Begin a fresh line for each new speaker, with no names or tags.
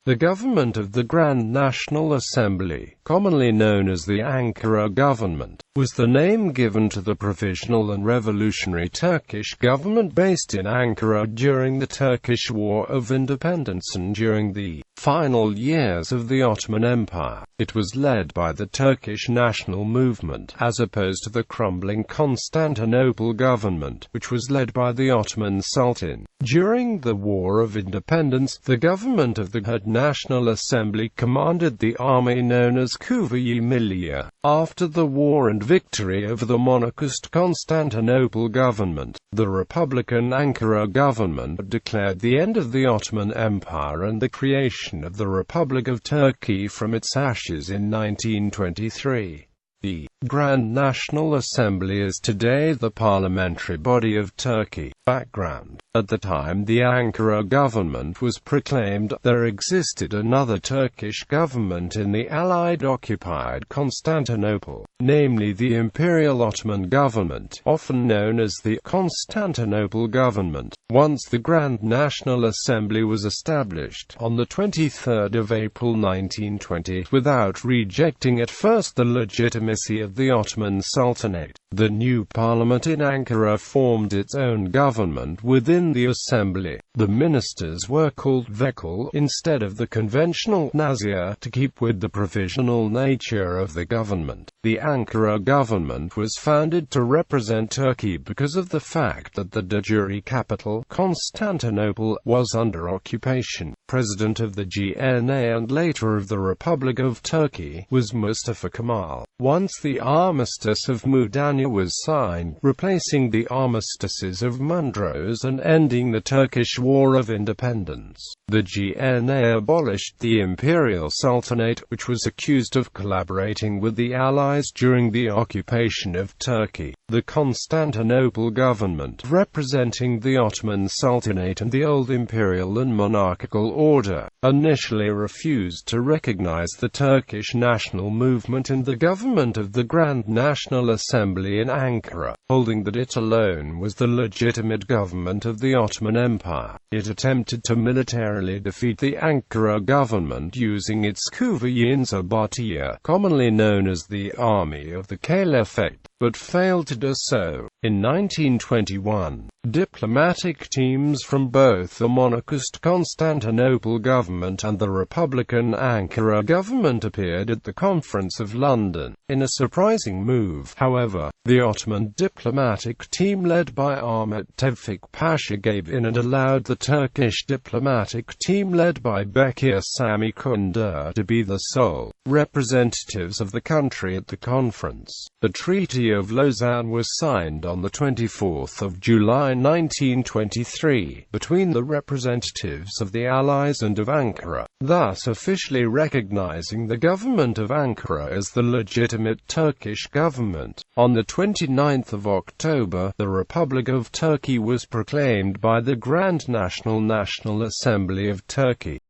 The government of the Grand National Assembly, commonly known as the Ankara Government, was the name given to the provisional and revolutionary Turkish government based in Ankara during the Turkish War of Independence and during the final years of the Ottoman Empire. It was led by the Turkish National Movement, as opposed to the crumbling Constantinople Government, which was led by the Ottoman Sultan. During the War of Independence, the government of the National Assembly commanded the army known as Kuva-yi Milliye After the war and victory over the monarchist Constantinople Government. The Republican Ankara Government declared the end of the Ottoman Empire and the creation of the Republic of Turkey from its ashes in 1923. The Grand National Assembly is today the parliamentary body of Turkey. Background: at the time the Ankara government was proclaimed, there existed another Turkish government in the Allied-occupied Constantinople, namely the Imperial Ottoman Government, often known as the Constantinople Government. Once the Grand National Assembly was established, on the 23rd of April 1920, without rejecting at first the legitimacy of the Ottoman Sultanate, the new parliament in Ankara formed its own government within the assembly. The ministers were called vekil instead of the conventional nazir, to keep with the provisional nature of the government. The Ankara government was founded to represent Turkey because of the fact that the de jure capital, Constantinople, was under occupation. President of the GNA and later of the Republic of Turkey was Mustafa Kemal. Once the Armistice of Mudanya was signed, replacing the armistices of Mondros and ending the Turkish War of Independence, the GNA abolished the Imperial Sultanate, which was accused of collaborating with the Allies during the occupation of Turkey. The Constantinople government, representing the Ottoman Sultanate and the old imperial and monarchical order, initially refused to recognize the Turkish National Movement and the government of the Grand National Assembly in Ankara, holding that it alone was the legitimate government of the Ottoman Empire. It attempted to militarily defeat the Ankara government using its Kuva-yi Milliye, commonly known as the Army of the Caliphate, but failed to do so. In 1921, diplomatic teams from both the monarchist Constantinople government and the Republican Ankara government appeared at the Conference of London. In a surprising move, however, the Ottoman diplomatic team led by Ahmet Tevfik Pasha gave in and allowed the Turkish diplomatic team led by Bekir Sami Kundur to be the sole representatives of the country at the conference. The Treaty of Lausanne was signed on the 24th of July 1923, between the representatives of the Allies and of Ankara, thus officially recognizing the government of Ankara as the legitimate Turkish government. On the 29th of October, the Republic of Turkey was proclaimed by the Grand National Assembly of Turkey.